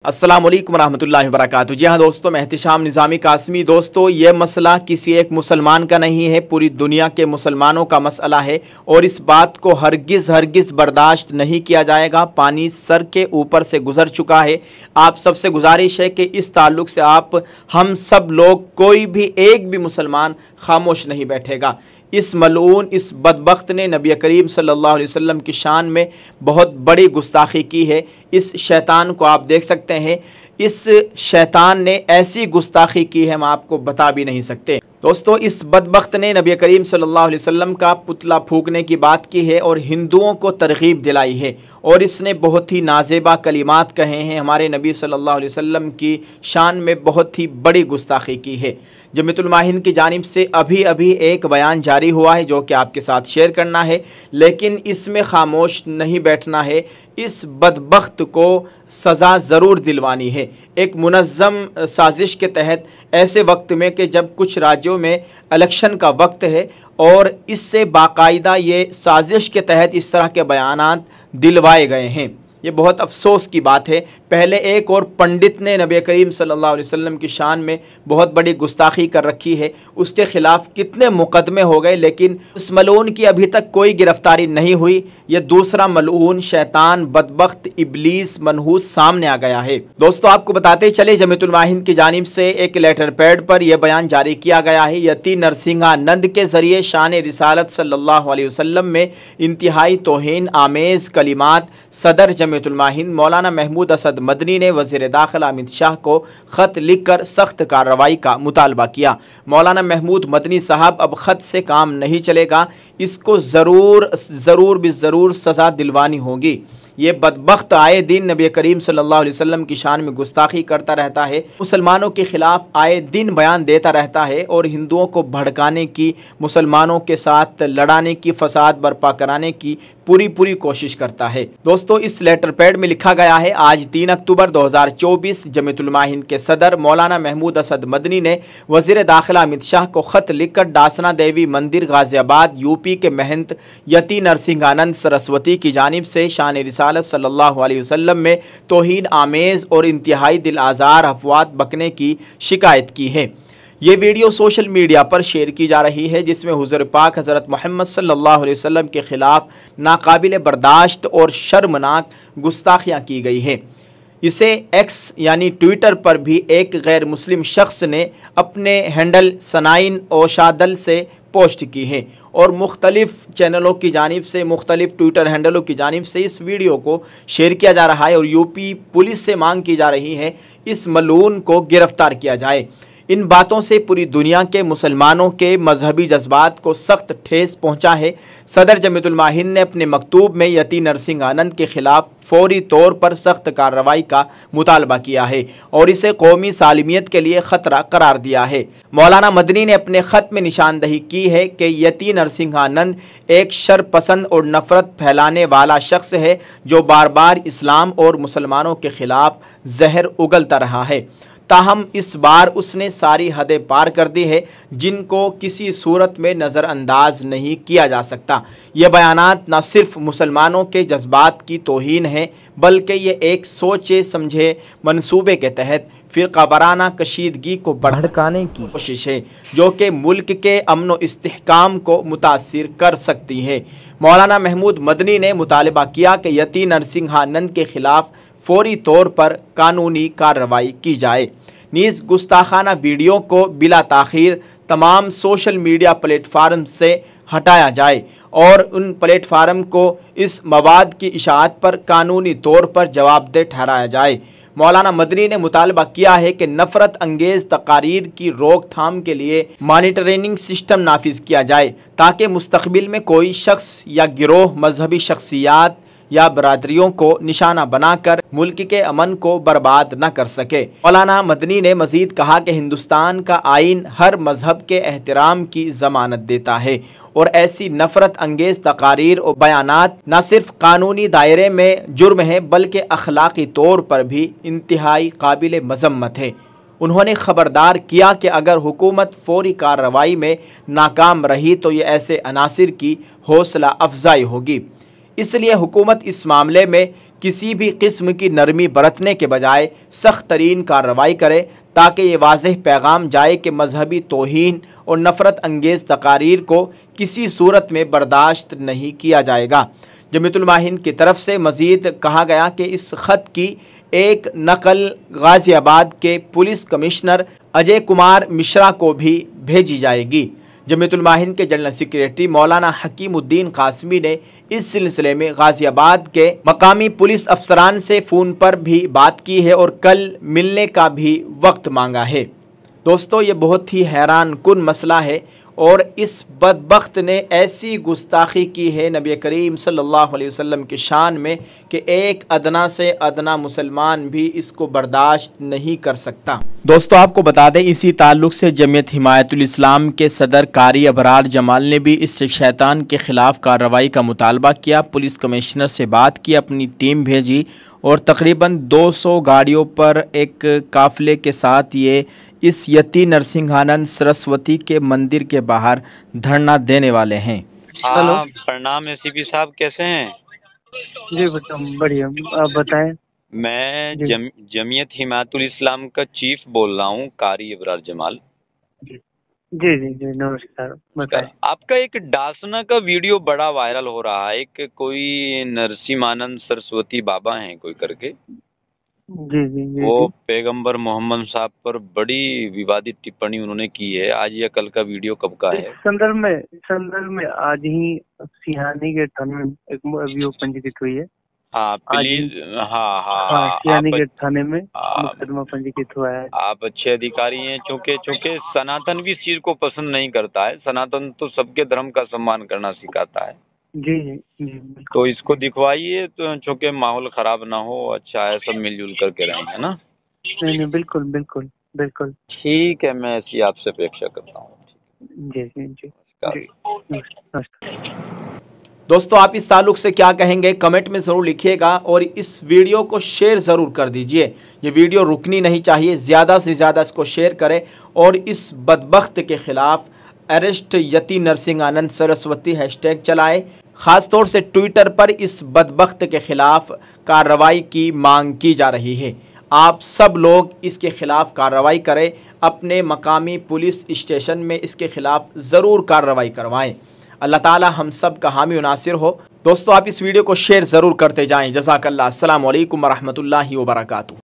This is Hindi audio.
अस्सलाम वालेकुम रहमतुल्लाहि व बरकातुहू। जी हाँ दोस्तों, मैं एहतिशाम निज़ामी कासमी। दोस्तों, ये मसला किसी एक मुसलमान का नहीं है, पूरी दुनिया के मुसलमानों का मसला है और इस बात को हरगिज़ बर्दाश्त नहीं किया जाएगा। पानी सर के ऊपर से गुज़र चुका है। आप सबसे गुजारिश है कि इस ताल्लुक़ से हम सब लोग, कोई भी एक भी मुसलमान खामोश नहीं बैठेगा। इस मलऊन, इस बदबख्त ने नबी करीम सल्लल्लाहु अलैहि वसल्लम की शान में बहुत बड़ी गुस्ताखी की है। इस शैतान को आप देख सकते हैं, इस शैतान ने ऐसी गुस्ताखी की है हम आपको बता भी नहीं सकते। दोस्तों, इस बदबख्त ने नबी करीम सल्लल्लाहु अलैहि वसल्लम का पुतला फूंकने की बात की है और हिंदुओं को तरगीब दिलाई है और इसने बहुत ही नाजेबा कलिमात कहे हैं। हमारे नबी सल्लल्लाहु अलैहि वसल्लम की शान में बहुत ही बड़ी गुस्ताखी की है। जमीयतुल उलमा की जानिब से अभी एक बयान जारी हुआ है जो कि आपके साथ शेयर करना है, लेकिन इसमें खामोश नहीं बैठना है। इस बदबख्त को सज़ा ज़रूर दिलवानी है, एक मुनज़्ज़म साजिश के तहत, ऐसे वक्त में कि जब कुछ राज्यों में इलेक्शन का वक्त है और इससे बाकायदा ये साजिश के तहत इस तरह के बयानात दिलवाए गए हैं। ये बहुत अफसोस की बात है। पहले एक और पंडित ने नबी करीम सल्लल्लाहु अलैहि वसल्लम की शान में बहुत बड़ी गुस्ताखी कर रखी है, उसके ख़िलाफ़ कितने मुकदमे हो गए, लेकिन उस मलऊन की अभी तक कोई गिरफ्तारी नहीं हुई। ये दूसरा मलऊन, शैतान, बदबख्त, इब्लीस, मनहूस सामने आ गया है। दोस्तों, आपको बताते चले, जमीयतुल उलमा की जानिब से एक लेटर पैड पर यह बयान जारी किया गया है। यती नरसिंहानंद के ज़रिए शान रिसालत सल्लल्लाहु अलैहि वसल्लम में इंतहाई तौहीन आमेज़ कलिमात सदर जमीयतुल उलमा मौलाना महमूद असद मदनी ने वज़ीर दाखिला अमित शाह को ख़त लिखकर सख्त कार्रवाई का मुतालबा किया। मौलाना महमूद मदनी साहब, अब ख़त से काम नहीं चलेगा, इसको ज़रूर सज़ा दिलवानी होगी। ये बदबख्त आए दिन नबी करीम सल्लल्लाहु अलैहि वसल्लम की शान में गुस्ताखी करता रहता है, मुसलमानों के ख़िलाफ़ आए दिन बयान देता रहता है और हिंदुओं को भड़काने की, मुसलमानों के साथ लड़ाने की, फसाद बर्पा कराने की पूरी कोशिश करता है। दोस्तों, इस लेटर पैड में लिखा गया है, आज 3 अक्टूबर 2024 जमीयतुल उलमा के सदर मौलाना महमूद असद मदनी ने वज़ीर दाखिला अमित शाह को ख़त लिखकर डासना देवी मंदिर गाज़ियाबाद यूपी के महंत यती नरसिंहानंद सरस्वती की जानिब से शान रिसालत सल्लल्लाहु अलैहि वसल्लम में तौहीन आमेज़ और इंतहाई दिल आज़ार अफ़वात बकने की शिकायत की है। ये वीडियो सोशल मीडिया पर शेयर की जा रही है, जिसमें हुज़ूर पाक हज़रत मोहम्मद सल्लल्लाहु अलैहि वसल्लम के ख़िलाफ़ नाकाबिल बर्दाश्त और शर्मनाक गुस्ताखियाँ की गई है। इसे एक्स यानी ट्विटर पर भी एक गैर मुस्लिम शख्स ने अपने हैंडल सनाइन ओशादल से पोस्ट की है और मुख्तलिफ़ चैनलों की जानिब से, मुख्तलिफ़ ट्विटर हैंडलों की जानिब से इस वीडियो को शेयर किया जा रहा है और यूपी पुलिस से मांग की जा रही है इस मलून को गिरफ़्तार किया जाए। इन बातों से पूरी दुनिया के मुसलमानों के मजहबी जज्बात को सख्त ठेस पहुंचा है। सदर जमीयतुल उलमा हिंद ने अपने मकतूब में यती नरसिंहानंद के ख़िलाफ़ फौरी तौर पर सख्त कार्रवाई का मुतालबा किया है और इसे कौमी सालिमियत के लिए ख़तरा करार दिया है। मौलाना मदनी ने अपने ख़त में निशानदही की है कि यती नरसिंहानंद एक शर पसंद और नफ़रत फैलाने वाला शख्स है जो बार बार इस्लाम और मुसलमानों के ख़िलाफ़ जहर उगलता रहा है। ताहम इस बार उसने सारी हदें पार कर दी है जिनको किसी सूरत में नज़रअंदाज नहीं किया जा सकता। ये बयानात न सिर्फ मुसलमानों के जज्बात की तौहीन है, बल्कि ये एक सोचे समझे मंसूबे के तहत फ़िरक़ा वाराना कशीदगी को भड़काने की कोशिश है जो कि मुल्क के अमन व इस्तिहकाम को मुतासिर कर सकती है। मौलाना महमूद मदनी ने मुतालबा किया कि यती नरसिंहानंद के ख़िलाफ़ फौरी तौर पर कानूनी कार्रवाई की जाए। नीज़ गुस्ताखाना वीडियो को बिला ताख़ीर तमाम सोशल मीडिया प्लेटफार्म से हटाया जाए और उन प्लेटफार्म को इस मवाद की इशाअत पर कानूनी तौर पर जवाबदेह ठहराया जाए। मौलाना मदनी ने मुतालबा किया है कि नफ़रत अंगेज़ तकारीर की रोकथाम के लिए मॉनिटरिंग सिस्टम नाफिज किया जाए ताकि मुस्तक़बिल में कोई शख्स या गिरोह मजहबी शख्सियात या बरादरियों को निशाना बनाकर मुल्क के अमन को बर्बाद न कर सके। मौलाना मदनी ने मज़ीद कहा कि हिंदुस्तान का आइन हर मज़हब के एहतराम की ज़मानत देता है और ऐसी नफ़रत अंगेज़ तकारीर और बयानात न सिर्फ कानूनी दायरे में जुर्म है बल्कि अखलाक़ी तौर पर भी इंतहाई काबिल मज़म्मत है। उन्होंने ख़बरदार किया कि अगर हुकूमत फौरी कार्रवाई में नाकाम रही तो ये ऐसे अनासिर की हौसला अफजाई होगी। इसलिए हुकूमत इस मामले में किसी भी किस्म की नरमी बरतने के बजाय सख्त तरीन कार्रवाई करे, ताकि ये वाज़ेह पैगाम जाए कि मजहबी तौहीन और नफ़रत अंगेज़ तकारीर को किसी सूरत में बर्दाश्त नहीं किया जाएगा। जमीयतुल उलमा हिंद की तरफ से मज़ीद कहा गया कि इस ख़त की एक नकल गाज़ियाबाद के पुलिस कमिश्नर अजय कुमार मिश्रा को भी भेजी जाएगी। जमीयतुल उलमा हिंद के जनरल सेक्रेटरी मौलाना हकीमुद्दीन कासमी ने इस सिलसिले में गाज़ियाबाद के मकामी पुलिस अफसरान से फ़ोन पर भी बात की है और कल मिलने का भी वक्त मांगा है। दोस्तों, ये बहुत ही हैरान कुन मसला है और इस बदबख्त ने ऐसी गुस्ताखी की है नबी करीम सल्लल्लाहु अलैहि वसल्लम की शान में कि एक अदना से अदना मुसलमान भी इसको बर्दाश्त नहीं कर सकता। दोस्तों, आपको बता दें, इसी ताल्लुक़ से जमीयत हिमायतुल इस्लाम के सदर कारी अबरार जमाल ने भी इस शैतान के ख़िलाफ़ कार्रवाई का मुतालबा किया। पुलिस कमिश्नर से बात की, अपनी टीम भेजी और तकरीबन 200 गाड़ियों पर एक काफ़िले के साथ ये इस यति नरसिंहानंद सरस्वती के मंदिर के बाहर धरना देने वाले हैं। हाँ, प्रणाम एसीपी साहब, कैसे हैं? जी बढ़िया, आप बताएं। मैं जमीयत हिमायतुल इस्लाम का चीफ बोल रहा हूँ, कारी अबरार जमाल। जी जी जी, नमस्कार, बताएं। आपका एक डासना का वीडियो बड़ा वायरल हो रहा है, एक कोई नरसिंहानंद सरस्वती बाबा हैं कोई करके। जी जी जी, वो पैगंबर मोहम्मद साहब पर बड़ी विवादित टिप्पणी उन्होंने की है। आज या कल का वीडियो कब का है? संदर्भ में आज ही सिहानी के थाने में एक अभियोग पंजीकृत हुई है। हाँ प्लीज, हाँ सिहानी के थाने में मुकदमा पंजीकृत हुआ है। आप अच्छे अधिकारी हैं, चूंकि सनातन भी इस चीज को पसंद नहीं करता है। सनातन तो सबके धर्म का सम्मान करना सिखाता है। जी जी, तो इसको दिखवाइए, तो चूंकि माहौल खराब ना हो, अच्छा है, सब मिलजुल करके रहें, है ना? नहीं, बिल्कुल बिल्कुल बिल्कुल। ठीक है, मैं ऐसी आपसे अपेक्षा करता हूँ। जी जी जी, दोस्तों, आप इस ताल्लुक से क्या कहेंगे कमेंट में ज़रूर लिखिएगा और इस वीडियो को शेयर ज़रूर कर दीजिए। ये वीडियो रुकनी नहीं चाहिए, ज़्यादा से ज़्यादा इसको शेयर करें और इस बदबख्त के ख़िलाफ़ अरेस्ट यति नरसिंहानंद सरस्वती हैशटैग चलाएं। ख़ास तौर से ट्विटर पर इस बदबख्त के ख़िलाफ़ कार्रवाई की मांग की जा रही है। आप सब लोग इसके ख़िलाफ़ कार्रवाई करें, अपने मकामी पुलिस स्टेशन में इसके ख़िलाफ़ ज़रूर कार्रवाई करवाएं। अल्लाह ताला हम सब का हामी व नासिर हो। दोस्तों, आप इस वीडियो को शेयर ज़रूर करते जाएं। जज़ाकल्लाह। अस्सलामु अलैकुम व रहमतुल्लाहि व बरकातुहू।